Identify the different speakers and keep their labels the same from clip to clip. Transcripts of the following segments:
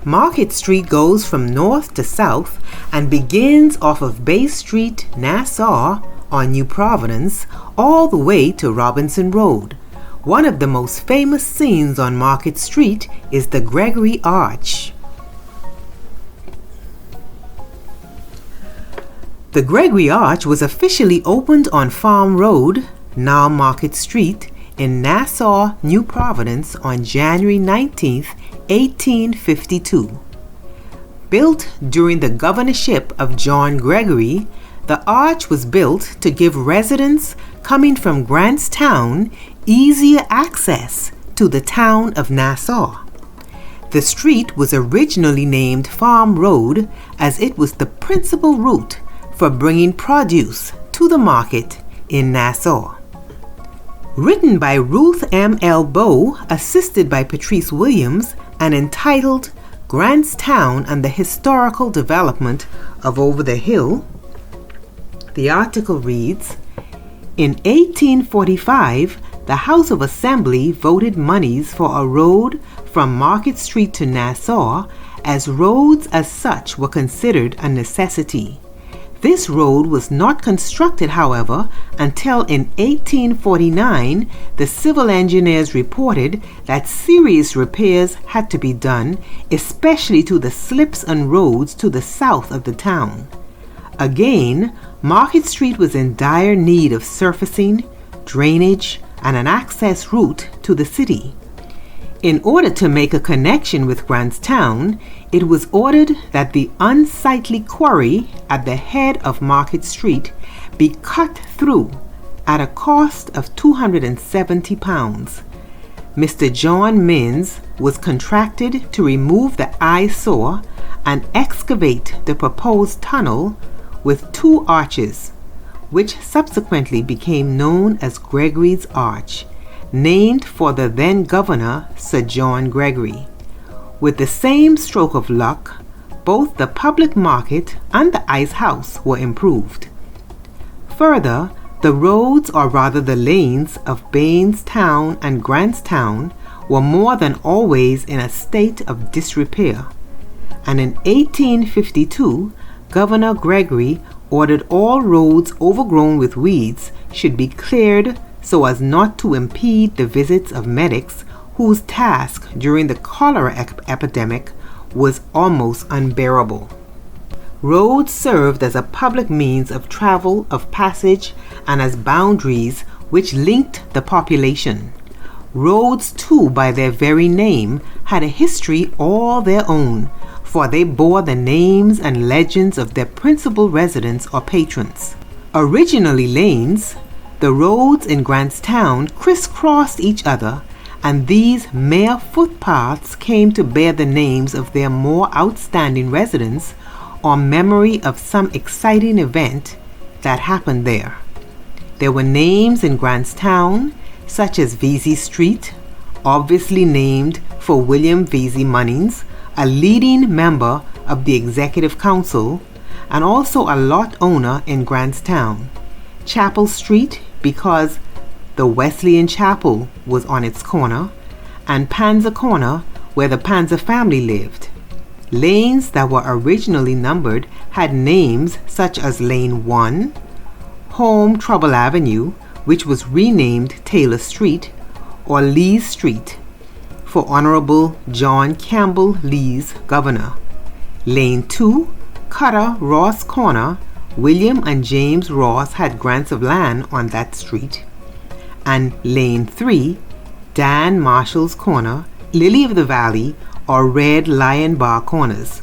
Speaker 1: Market Street goes from north to south and begins off of Bay Street, Nassau, on New Providence, all the way to Robinson Road. One of the most famous scenes on Market Street is the Gregory Arch. The Gregory Arch was officially opened on Farm Road, now Market Street, in Nassau, New Providence on January 19, 1852. Built during the governorship of John Gregory, the arch was built to give residents coming from Grantstown easier access to the town of Nassau. The street was originally named Farm Road as it was the principal route for bringing produce to the market in Nassau. Written by Ruth M. L. Bowe, assisted by Patrice Williams, and entitled Grantstown and the Historical Development of Over the Hill, the article reads, in 1845, the House of Assembly voted monies for a road from Market Street to Nassau, as roads as such were considered a necessity. This road was not constructed, however, until in 1849 the civil engineers reported that serious repairs had to be done, especially to the slips and roads to the south of the town. Again, Market Street was in dire need of surfacing, drainage, and an access route to the city. In order to make a connection with Grantstown, it was ordered that the unsightly quarry at the head of Market Street be cut through at a cost of £270. Mr. John Minns was contracted to remove the eyesore and excavate the proposed tunnel with 2 arches, which subsequently became known as Gregory's Arch, named for the then governor, Sir John Gregory. With the same stroke of luck, both the public market and the ice house were improved. Further, the roads, or rather the lanes, of Bainstown and Grantstown were more than always in a state of disrepair, and in 1852, Governor Gregory ordered all roads overgrown with weeds should be cleared so as not to impede the visits of medics whose task during the cholera epidemic was almost unbearable. Roads served as a public means of travel, of passage, and as boundaries which linked the population. Roads, too, by their very name, had a history all their own, for they bore the names and legends of their principal residents or patrons. Originally lanes, the roads in Grantstown crisscrossed each other, and these mere footpaths came to bear the names of their more outstanding residents or memory of some exciting event that happened there. There were names in Grantstown, such as Vesey Street, obviously named for William Vesey Munnings, a leading member of the Executive Council, and also a lot owner in Grantstown. Chapel Street, because the Wesleyan Chapel was on its corner, and Panzer Corner, where the Panzer family lived. Lanes that were originally numbered had names such as Lane 1, Home Trouble Avenue, which was renamed Taylor Street, or Lee's Street, for Honorable John Campbell Lee's governor. Lane 2, Cutter Ross Corner, William and James Ross had grants of land on that street. And Lane 3, Dan Marshall's Corner, Lily of the Valley, or Red Lion Bar Corners.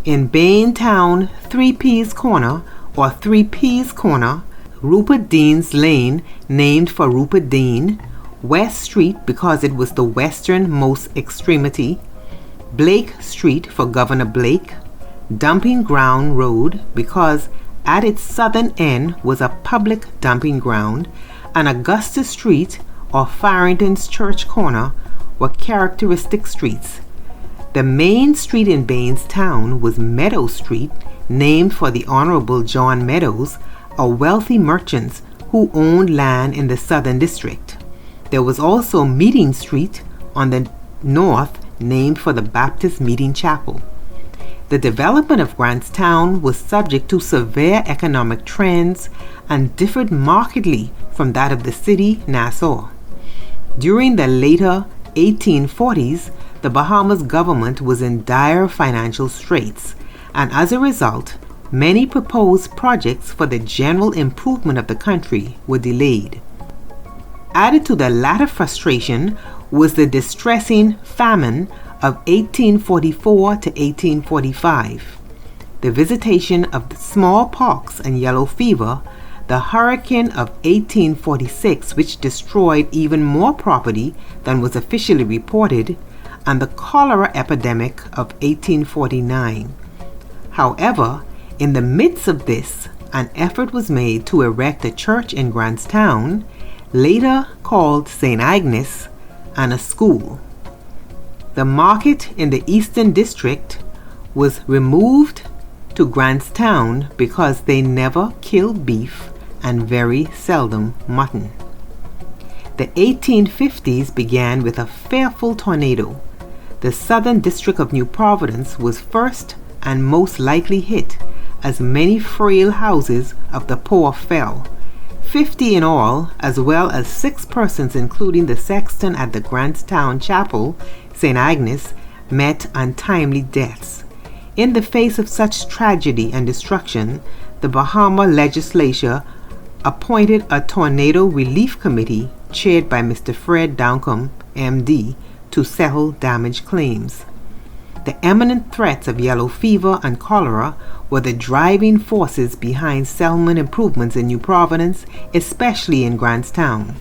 Speaker 1: In Baintown, 3P's Corner, or 3P's Corner, Rupert Dean's Lane, named for Rupert Dean, West Street because it was the westernmost extremity, Blake Street for Governor Blake, Dumping Ground Road because at its southern end was a public dumping ground, and Augusta Street or Farrington's Church Corner were characteristic streets. The main street in Bainstown was Meadow Street, named for the Honorable John Meadows, a wealthy merchant who owned land in the Southern District. There was also Meeting Street on the north, named for the Baptist Meeting Chapel. The development of Grantstown was subject to severe economic trends and differed markedly from that of the city, Nassau. During the later 1840s, the Bahamas government was in dire financial straits, and as a result, many proposed projects for the general improvement of the country were delayed. Added to the latter frustration was the distressing famine of 1844 to 1845, the visitation of the smallpox and yellow fever, the hurricane of 1846, which destroyed even more property than was officially reported, and the cholera epidemic of 1849. However, in the midst of this, an effort was made to erect a church in Grantstown, later called St. Agnes, and a school. The market in the Eastern District was removed to Grantstown because they never killed beef and very seldom mutton. The 1850s began with a fearful tornado. The Southern District of New Providence was first and most likely hit, as many frail houses of the poor fell. 50 in all, as well as 6 persons, including the sexton at the Grantstown Chapel, St. Agnes, met untimely deaths. In the face of such tragedy and destruction, the Bahama legislature appointed a tornado relief committee chaired by Mr. Fred Downcombe, M.D., to settle damage claims. The imminent threats of yellow fever and cholera were the driving forces behind settlement improvements in New Providence, especially in Grantstown.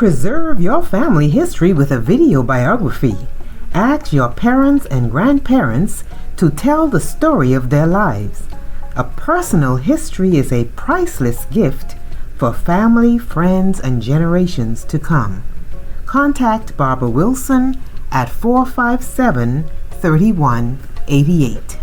Speaker 1: Preserve your family history with a video biography. Ask your parents and grandparents to tell the story of their lives. A personal history is a priceless gift for family, friends, and generations to come. Contact Barbara Wilson at 457-3188.